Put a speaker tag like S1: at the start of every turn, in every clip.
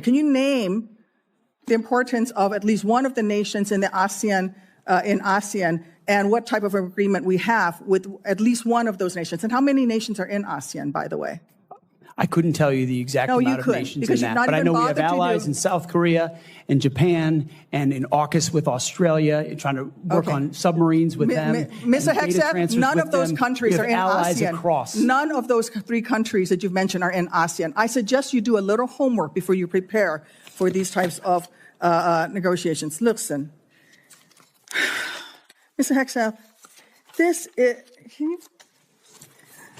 S1: Can you name the importance of at least one of the nations in the ASEAN, and what type of agreement we have with at least one of those nations? And how many nations are in ASEAN, by the way?
S2: I couldn't tell you the exact amount of nations in that, but I know we have allies in South Korea and Japan and in AUKUS with Australia, trying to work on submarines with them.
S1: Mr. Hegseth, none of those countries are in ASEAN.
S2: Across.
S1: None of those 3 countries that you've mentioned are in ASEAN. I suggest you do a little homework before you prepare for these types of negotiations. Listen, Mr. Hegseth,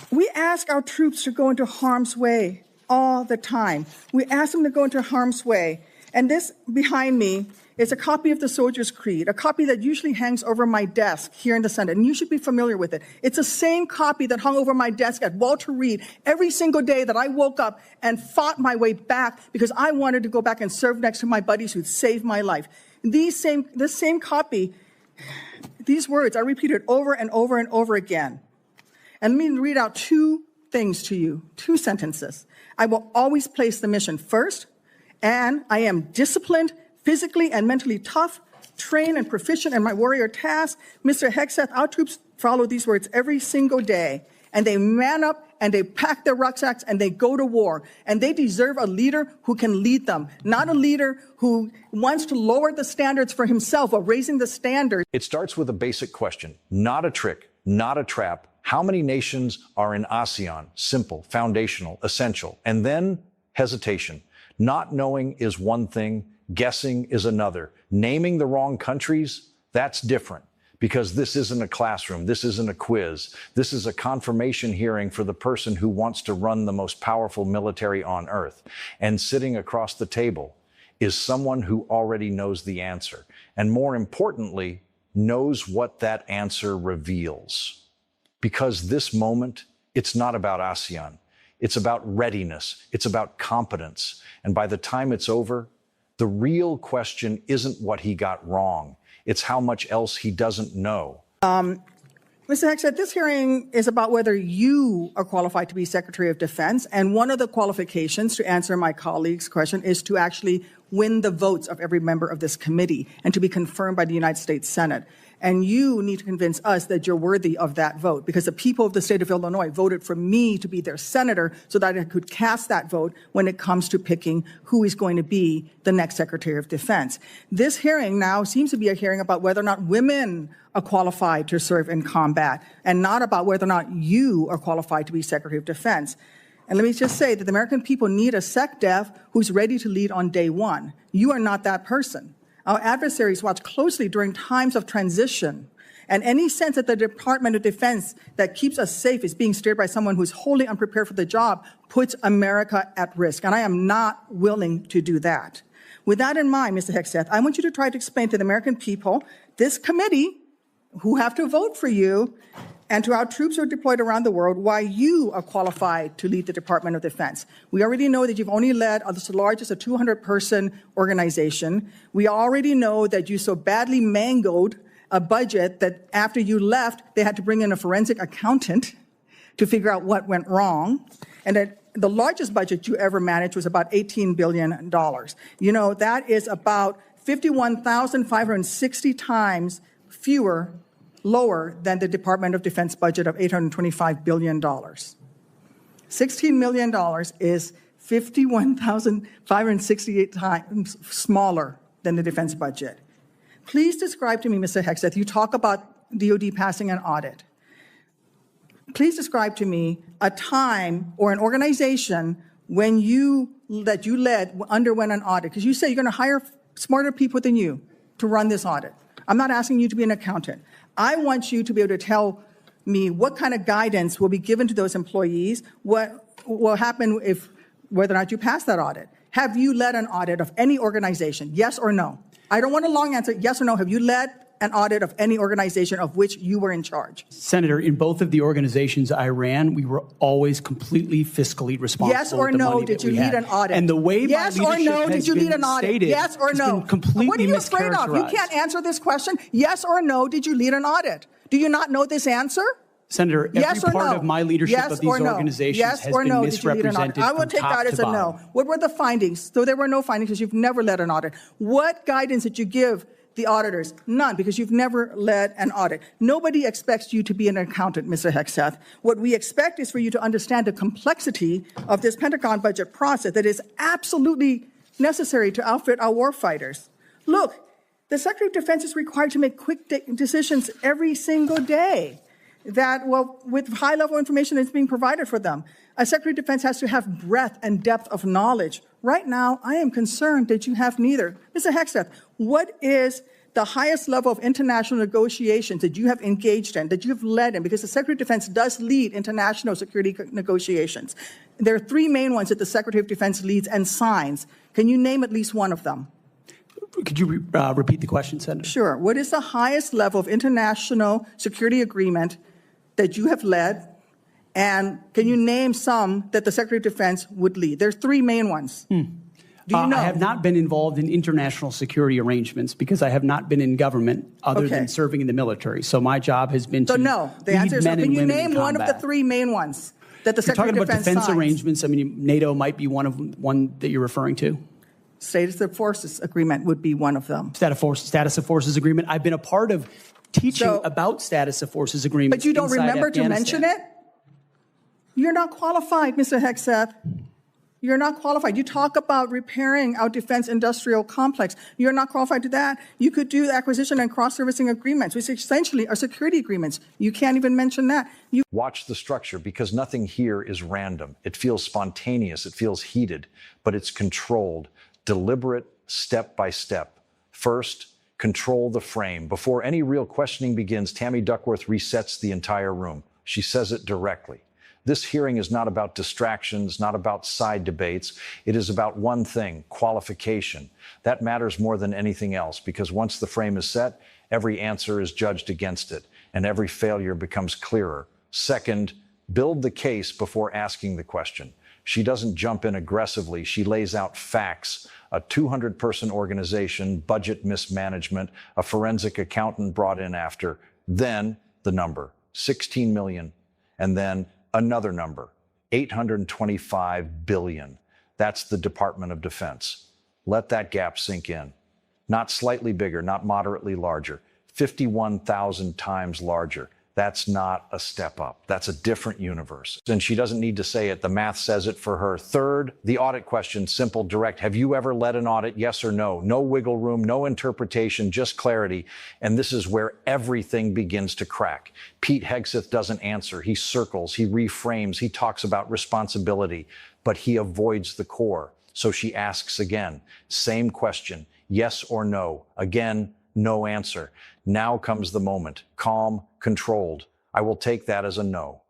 S1: we ask our troops to go into harm's way all the time. We ask them to go into harm's way. And this behind me is a copy of the Soldier's Creed, a copy that usually hangs over my desk here in the Senate, and you should be familiar with it. It's the same copy that hung over my desk at Walter Reed every single day that I woke up and fought my way back because I wanted to go back and serve next to my buddies who saved my life. This same copy, these words are repeated over and over and over again. And let me read out 2 things to you, 2 sentences. I will always place the mission first, and I am disciplined, physically and mentally tough, trained and proficient in my warrior task. Mr. Hegseth, our troops follow these words every single day, and they man up and they pack their rucksacks and they go to war. And they deserve a leader who can lead them, not a leader who wants to lower the standards for himself or raising the standards.
S3: It starts with a basic question, not a trick, not a trap. How many nations are in ASEAN? Simple, foundational, essential. And then hesitation. Not knowing is one thing, guessing is another. Naming the wrong countries, that's different. Because this isn't a classroom, this isn't a quiz. This is a confirmation hearing for the person who wants to run the most powerful military on earth. And sitting across the table is someone who already knows the answer. And more importantly, knows what that answer reveals. Because this moment, it's not about ASEAN. It's about readiness. It's about competence. And by the time it's over, the real question isn't what he got wrong. It's how much else he doesn't know.
S1: Mr. Hegseth, this hearing is about whether you are qualified to be Secretary of Defense. And one of the qualifications, to answer my colleague's question, is to actually win the votes of every member of this committee and to be confirmed by the United States Senate. And you need to convince us that you're worthy of that vote, because the people of the state of Illinois voted for me to be their senator so that I could cast that vote when it comes to picking who is going to be the next Secretary of Defense. This hearing now seems to be a hearing about whether or not women are qualified to serve in combat, and not about whether or not you are qualified to be Secretary of Defense. And let me just say that the American people need a SecDef who's ready to lead on day one. You are not that person. Our adversaries watch closely during times of transition, and any sense that the Department of Defense that keeps us safe is being steered by someone who's wholly unprepared for the job puts America at risk, and I am not willing to do that. With that in mind, Mr. Hegseth, I want you to try to explain to the American people, this committee, who have to vote for you, and to our troops who are deployed around the world, why you are qualified to lead the Department of Defense. We already know that you've only led the largest, a 200-person organization. We already know that you so badly mangled a budget that after you left, they had to bring in a forensic accountant to figure out what went wrong. And that the largest budget you ever managed was about $18 billion. You know, that is about 51,560 times lower than the Department of Defense budget of $825 billion. $16 million is 51,568 times smaller than the defense budget. Please describe to me, Mr. Hegseth, you talk about DOD passing an audit. Please describe to me a time or an organization when that you led underwent an audit, because you say you're going to hire smarter people than you to run this audit. I'm not asking you to be an accountant. I want you to be able to tell me what kind of guidance will be given to those employees, what will happen whether or not you pass that audit. Have you led an audit of any organization? Yes or no? I don't want a long answer. Yes or no? Have you led an audit of any organization of which you were in charge?
S2: Senator, in both of the organizations I ran, we were always completely fiscally responsible.
S1: Yes or no, did you lead an audit?
S2: And the way
S1: yes or no, did you lead an audit? Yes or no?
S2: Completely
S1: what are you afraid of? You can't answer this question. Yes or no, did you lead an audit? Do you not know this answer?
S2: Senator,
S1: yes
S2: every
S1: or
S2: part
S1: no?
S2: of my leadership
S1: yes
S2: of these
S1: no?
S2: organizations
S1: yes
S2: has
S1: or
S2: been
S1: no, did you lead an audit?
S2: misrepresented
S1: I will
S2: from
S1: take
S2: top
S1: that as
S2: to
S1: a no.
S2: bottom.
S1: What were the findings? So there were no findings because you've never led an audit. What guidance did you give the auditors? None, because you've never led an audit. Nobody expects you to be an accountant, Mr. Hegseth. What we expect is for you to understand the complexity of this Pentagon budget process that is absolutely necessary to outfit our warfighters. Look, the Secretary of Defense is required to make quick decisions every single day with high-level information that's being provided for them. A Secretary of Defense has to have breadth and depth of knowledge. Right now, I am concerned that you have neither. Mr. Hegseth, what is the highest level of international negotiations that you have engaged in, that you have led in? Because the Secretary of Defense does lead international security negotiations. There are three main ones that the Secretary of Defense leads and signs. Can you name at least one of them?
S2: Could you repeat the question, Senator?
S1: Sure. What is the highest level of international security agreement that you have led? And can you name some that the Secretary of Defense would lead? There's three main ones. Do you know?
S2: I have not been involved in international security arrangements because I have not been in government other than serving in the military. So my job has been to
S1: no. The
S2: lead
S1: answer is
S2: men
S1: no.
S2: and
S1: Can you
S2: women in
S1: name one of the
S2: combat.
S1: three main ones that the
S2: You're
S1: Secretary
S2: talking
S1: of
S2: about
S1: Defense
S2: defense arrangements. I mean, NATO might be one that you're referring to.
S1: Status of Forces Agreement would be one of them.
S2: Status of Forces Agreement. I've been a part of teaching about Status of Forces Agreements.
S1: But you don't remember to
S2: Afghanistan.
S1: mention it? You're not qualified, Mr. Hegseth. You're not qualified. You talk about repairing our defense industrial complex. You're not qualified to that. You could do acquisition and cross-servicing agreements, which essentially are security agreements. You can't even mention that.
S3: Watch the structure, because nothing here is random. It feels spontaneous. It feels heated, but it's controlled, deliberate, step by step. First, control the frame. Before any real questioning begins, Tammy Duckworth resets the entire room. She says it directly. This hearing is not about distractions, not about side debates. It is about one thing: qualification. That matters more than anything else, because once the frame is set, every answer is judged against it, and every failure becomes clearer. Second, build the case before asking the question. She doesn't jump in aggressively. She lays out facts: a 200-person organization, budget mismanagement, a forensic accountant brought in after, then the number, 16 million, and then another number, 825 billion. That's the Department of Defense. Let that gap sink in. Not slightly bigger, not moderately larger, 51,000 times larger. That's not a step up. That's a different universe. And she doesn't need to say it. The math says it for her. Third, the audit question, simple, direct. Have you ever led an audit? Yes or no? No wiggle room, no interpretation, just clarity. And this is where everything begins to crack. Pete Hegseth doesn't answer. He circles, he reframes, he talks about responsibility, but he avoids the core. So she asks again, same question, yes or no? Again, no answer. Now comes the moment, calm, controlled. I will take that as a no.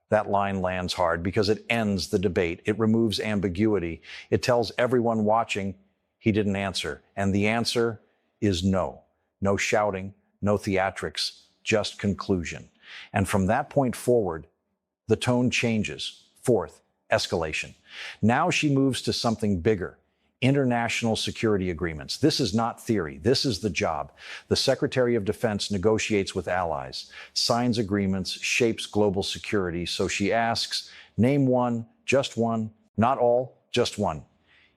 S3: That line lands hard because it ends the debate. It removes ambiguity. It tells everyone watching he didn't answer. And the answer is no. No shouting, no theatrics, just conclusion. And from that point forward, the tone changes. Fourth, escalation. Now she moves to something bigger. International security agreements. This is not theory. This is the job. The Secretary of Defense negotiates with allies, signs agreements, shapes global security. So she asks, name one, not all, just one.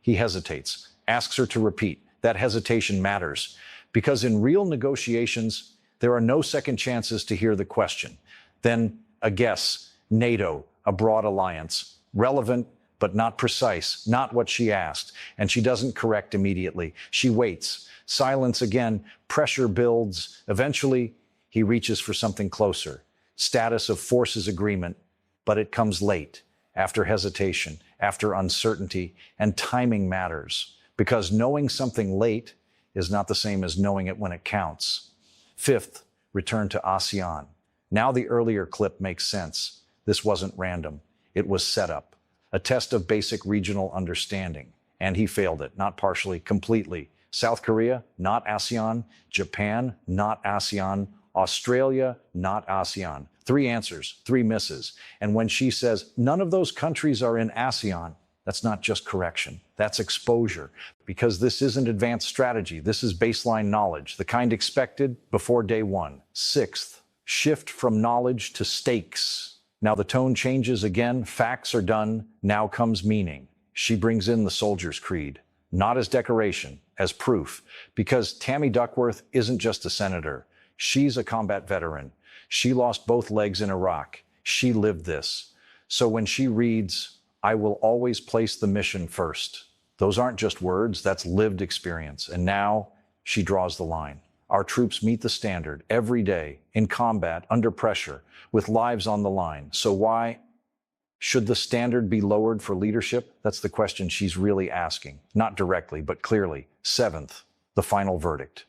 S3: He hesitates, asks her to repeat. That hesitation matters, because in real negotiations, there are no second chances to hear the question. Then a guess, NATO, a broad alliance, relevant, but not precise, not what she asked. And she doesn't correct immediately. She waits. Silence again. Pressure builds. Eventually, he reaches for something closer. Status of Forces Agreement, but it comes late, after hesitation, after uncertainty, and timing matters, because knowing something late is not the same as knowing it when it counts. Fifth, return to ASEAN. Now the earlier clip makes sense. This wasn't random. It was set up. A test of basic regional understanding. And he failed it, not partially, completely. South Korea, not ASEAN. Japan, not ASEAN. Australia, not ASEAN. 3 answers, 3 misses. And when she says, none of those countries are in ASEAN, that's not just correction. That's exposure. Because this isn't advanced strategy. This is baseline knowledge, the kind expected before day one. Sixth, shift from knowledge to stakes. Now the tone changes again, facts are done, now comes meaning. She brings in the soldier's creed, not as decoration, as proof, because Tammy Duckworth isn't just a senator. She's a combat veteran. She lost both legs in Iraq. She lived this. So when she reads, "I will always place the mission first," those aren't just words, that's lived experience. And now she draws the line. Our troops meet the standard every day in combat, under pressure, with lives on the line. So why should the standard be lowered for leadership? That's the question she's really asking. Not directly, but clearly. Seventh, the final verdict.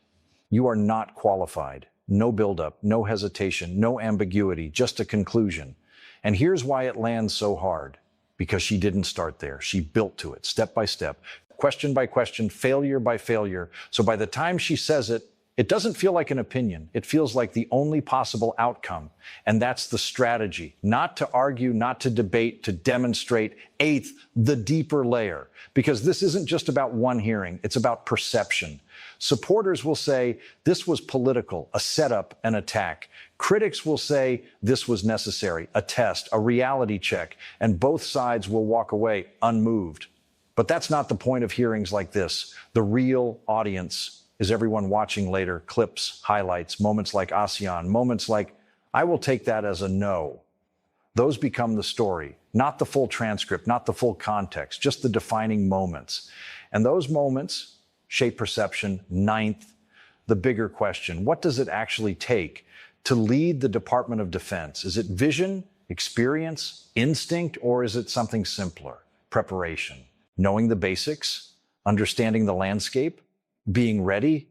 S3: You are not qualified. No buildup, no hesitation, no ambiguity, just a conclusion. And here's why it lands so hard. Because she didn't start there. She built to it, step by step, question by question, failure by failure. So by the time she says it, it doesn't feel like an opinion. It feels like the only possible outcome. And that's the strategy. Not to argue, not to debate, to demonstrate. Eighth, the deeper layer. Because this isn't just about one hearing. It's about perception. Supporters will say this was political, a setup, an attack. Critics will say this was necessary, a test, a reality check. And both sides will walk away unmoved. But that's not the point of hearings like this. The real audience is everyone watching later, clips, highlights, moments like ASEAN, moments like, "I will take that as a no." Those become the story, not the full transcript, not the full context, just the defining moments. And those moments shape perception. Ninth, the bigger question, what does it actually take to lead the Department of Defense? Is it vision, experience, instinct, or is it something simpler? Preparation, knowing the basics, understanding the landscape, being ready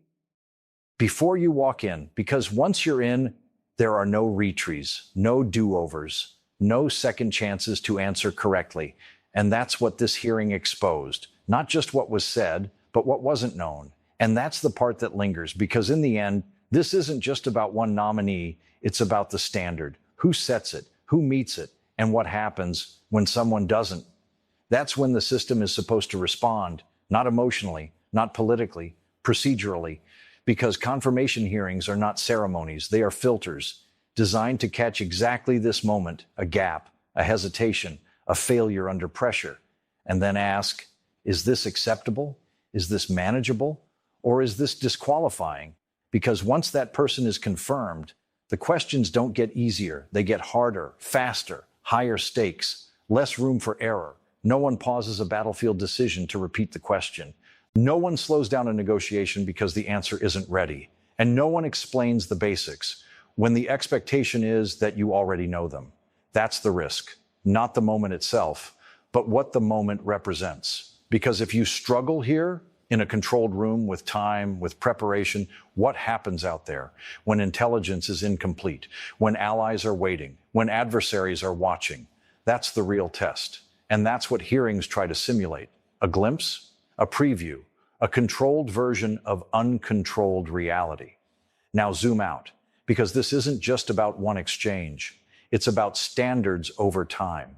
S3: before you walk in, because once you're in, there are no retreats, no do-overs, no second chances to answer correctly. And that's what this hearing exposed. Not just what was said, but what wasn't known. And that's the part that lingers, because in the end, this isn't just about one nominee, it's about the standard. Who sets it, who meets it, and what happens when someone doesn't. That's when the system is supposed to respond, not emotionally, not politically, procedurally, because confirmation hearings are not ceremonies, they are filters designed to catch exactly this moment, a gap, a hesitation, a failure under pressure, and then ask, is this acceptable? Is this manageable? Or is this disqualifying? Because once that person is confirmed, the questions don't get easier, they get harder, faster, higher stakes, less room for error. No one pauses a battlefield decision to repeat the question. No one slows down a negotiation because the answer isn't ready. And no one explains the basics when the expectation is that you already know them. That's the risk, not the moment itself, but what the moment represents. Because if you struggle here in a controlled room with time, with preparation, what happens out there when intelligence is incomplete, when allies are waiting, when adversaries are watching? That's the real test. And that's what hearings try to simulate. A glimpse, a preview, a controlled version of uncontrolled reality. Now zoom out, because this isn't just about one exchange. It's about standards over time.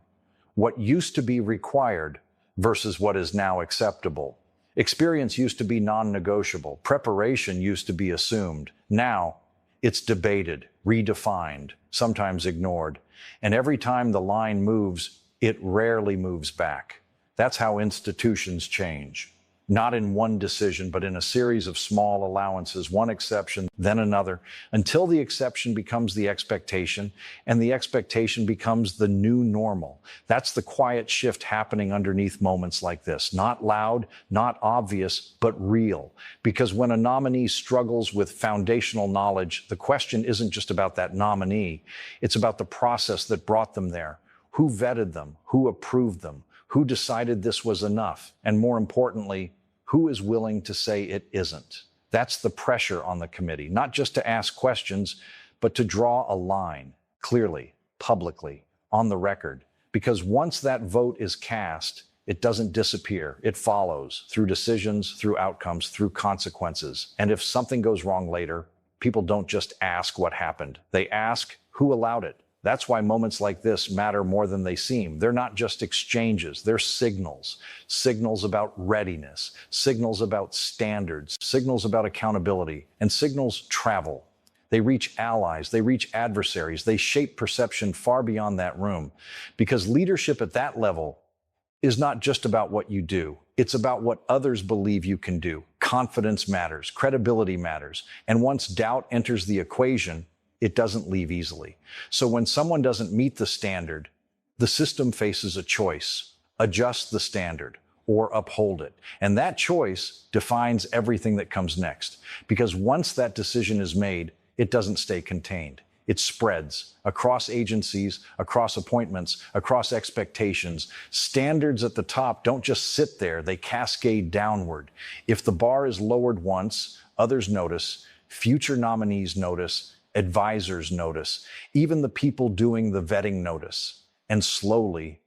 S3: What used to be required versus what is now acceptable. Experience used to be non-negotiable. Preparation used to be assumed. Now it's debated, redefined, sometimes ignored. And every time the line moves, it rarely moves back. That's how institutions change. Not in one decision, but in a series of small allowances, one exception, then another, until the exception becomes the expectation, and the expectation becomes the new normal. That's the quiet shift happening underneath moments like this. Not loud, not obvious, but real. Because when a nominee struggles with foundational knowledge, the question isn't just about that nominee. It's about the process that brought them there. Who vetted them? Who approved them? Who decided this was enough? And more importantly, who is willing to say it isn't? That's the pressure on the committee, not just to ask questions, but to draw a line clearly, publicly, on the record. Because once that vote is cast, it doesn't disappear. It follows through decisions, through outcomes, through consequences. And if something goes wrong later, people don't just ask what happened. They ask who allowed it. That's why moments like this matter more than they seem. They're not just exchanges, they're signals. Signals about readiness, signals about standards, signals about accountability, and signals travel. They reach allies, they reach adversaries, they shape perception far beyond that room. Because leadership at that level is not just about what you do. It's about what others believe you can do. Confidence matters, credibility matters. And once doubt enters the equation, it doesn't leave easily. So when someone doesn't meet the standard, the system faces a choice: adjust the standard or uphold it. And that choice defines everything that comes next. Because once that decision is made, it doesn't stay contained. It spreads across agencies, across appointments, across expectations. Standards at the top don't just sit there, they cascade downward. If the bar is lowered once, others notice, future nominees notice, advisors notice, even the people doing the vetting notice. And slowly,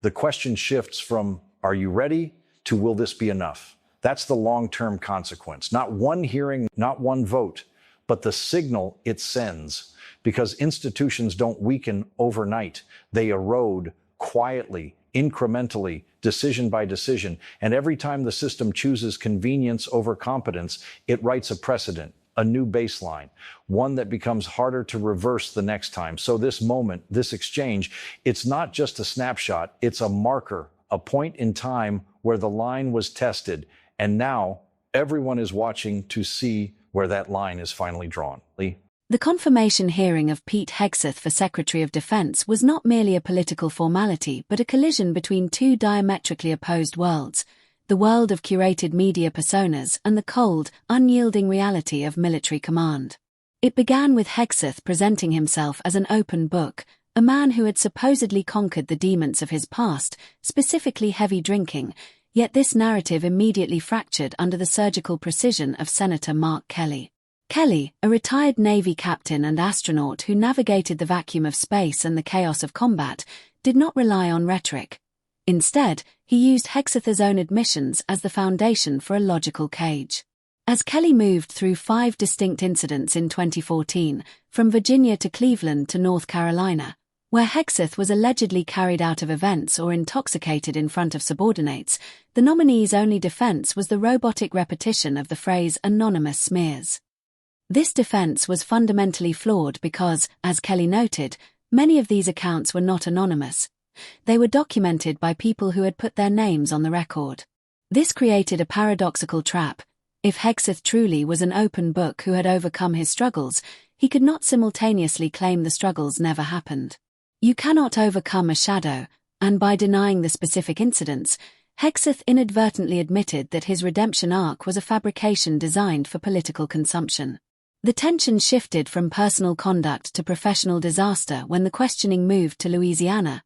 S3: the question shifts from, are you ready, to will this be enough? That's the long-term consequence. Not one hearing, not one vote, but the signal it sends. Because institutions don't weaken overnight. They erode quietly, incrementally, decision by decision. And every time the system chooses convenience over competence, it writes a precedent, a new baseline, one that becomes harder to reverse the next time. So this moment, this exchange, it's not just a snapshot, it's a marker, a point in time where the line was tested. And now everyone is watching to see where that line is finally drawn. Lee?
S4: The confirmation hearing of Pete Hegseth for Secretary of Defense was not merely a political formality but a collision between two diametrically opposed worlds, the world of curated media personas and the cold, unyielding reality of military command. It began with Hegseth presenting himself as an open book, a man who had supposedly conquered the demons of his past, specifically heavy drinking, yet this narrative immediately fractured under the surgical precision of Senator Mark Kelly. Kelly, a retired Navy captain and astronaut who navigated the vacuum of space and the chaos of combat, did not rely on rhetoric. Instead, he used Hegseth's own admissions as the foundation for a logical cage. As Kelly moved through 5 distinct incidents in 2014, from Virginia to Cleveland to North Carolina, where Hegseth was allegedly carried out of events or intoxicated in front of subordinates, the nominee's only defense was the robotic repetition of the phrase anonymous smears. This defense was fundamentally flawed because, as Kelly noted, many of these accounts were not anonymous. They were documented by people who had put their names on the record. This created a paradoxical trap. If Hegseth truly was an open book who had overcome his struggles, he could not simultaneously claim the struggles never happened. You cannot overcome a shadow, and by denying the specific incidents, Hegseth inadvertently admitted that his redemption arc was a fabrication designed for political consumption. The tension shifted from personal conduct to professional disaster when the questioning moved to Louisiana,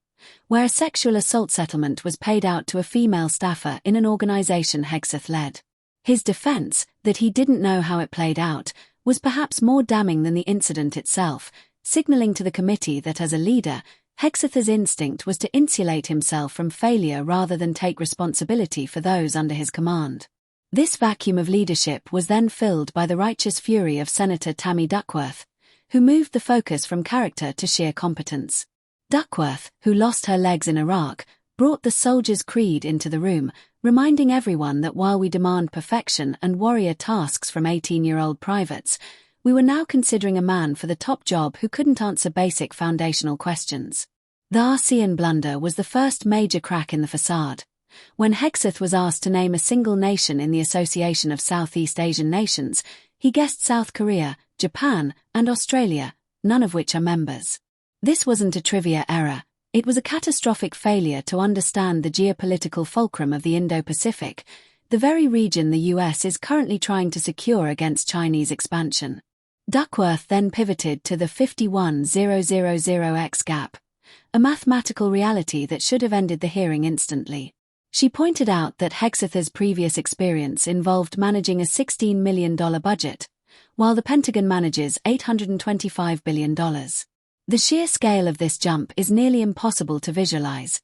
S4: where a sexual assault settlement was paid out to a female staffer in an organization Hegseth led. His defense, that he didn't know how it played out, was perhaps more damning than the incident itself, signaling to the committee that as a leader, Hegseth's instinct was to insulate himself from failure rather than take responsibility for those under his command. This vacuum of leadership was then filled by the righteous fury of Senator Tammy Duckworth, who moved the focus from character to sheer competence. Duckworth, who lost her legs in Iraq, brought the soldier's creed into the room, reminding everyone that while we demand perfection and warrior tasks from 18-year-old privates, we were now considering a man for the top job who couldn't answer basic foundational questions. The ASEAN Blunder was the first major crack in the facade. When Hegseth was asked to name a single nation in the Association of Southeast Asian Nations, he guessed South Korea, Japan, and Australia, none of which are members. This wasn't a trivia error. It was a catastrophic failure to understand the geopolitical fulcrum of the Indo-Pacific, the very region the US is currently trying to secure against Chinese expansion. Duckworth then pivoted to the 51,000x gap, a mathematical reality that should have ended the hearing instantly. She pointed out that Hegseth's previous experience involved managing a $16 million budget, while the Pentagon manages $825 billion. The sheer scale of this jump is nearly impossible to visualize.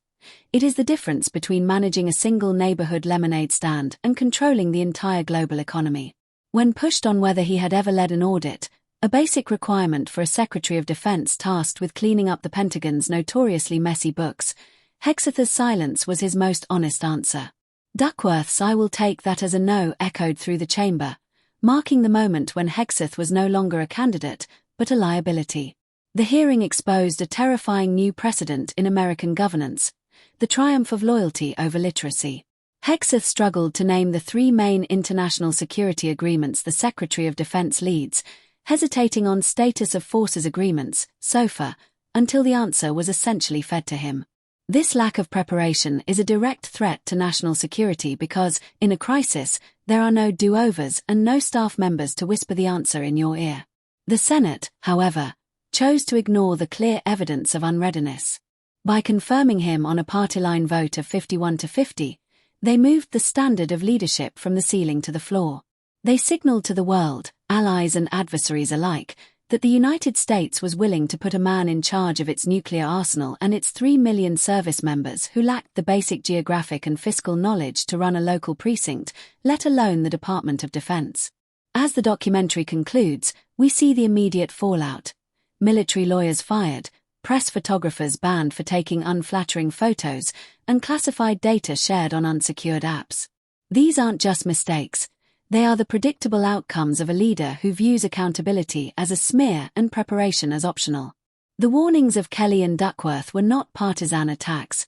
S4: It is the difference between managing a single neighborhood lemonade stand and controlling the entire global economy. When pushed on whether he had ever led an audit, a basic requirement for a Secretary of Defense tasked with cleaning up the Pentagon's notoriously messy books, Hegseth's silence was his most honest answer. Duckworth's "I will take that as a no" echoed through the chamber, marking the moment when Hegseth was no longer a candidate, but a liability. The hearing exposed a terrifying new precedent in American governance: the triumph of loyalty over literacy. Hegseth struggled to name the three main international security agreements the Secretary of Defense leads, hesitating on status of forces agreements, SOFA, until the answer was essentially fed to him. This lack of preparation is a direct threat to national security because, in a crisis, there are no do-overs and no staff members to whisper the answer in your ear. The Senate, however, chose to ignore the clear evidence of unreadiness. By confirming him on a party-line vote of 51-50, they moved the standard of leadership from the ceiling to the floor. They signaled to the world, allies and adversaries alike, that the United States was willing to put a man in charge of its nuclear arsenal and its 3 million service members who lacked the basic geographic and fiscal knowledge to run a local precinct, let alone the Department of Defense. As the documentary concludes, we see the immediate fallout. Military lawyers fired, press photographers banned for taking unflattering photos, and classified data shared on unsecured apps. These aren't just mistakes. They are the predictable outcomes of a leader who views accountability as a smear and preparation as optional. The warnings of Kelly and Duckworth were not partisan attacks.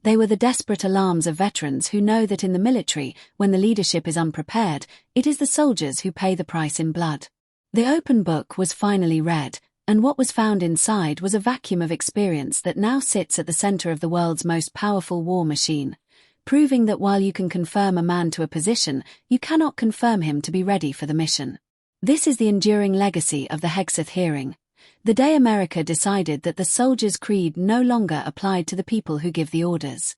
S4: They were the desperate alarms of veterans who know that in the military, when the leadership is unprepared, it is the soldiers who pay the price in blood. The open book was finally read, and what was found inside was a vacuum of experience that now sits at the center of the world's most powerful war machine, proving that while you can confirm a man to a position, you cannot confirm him to be ready for the mission. This is the enduring legacy of the Hegseth hearing. The day America decided that the soldier's creed no longer applied to the people who give the orders.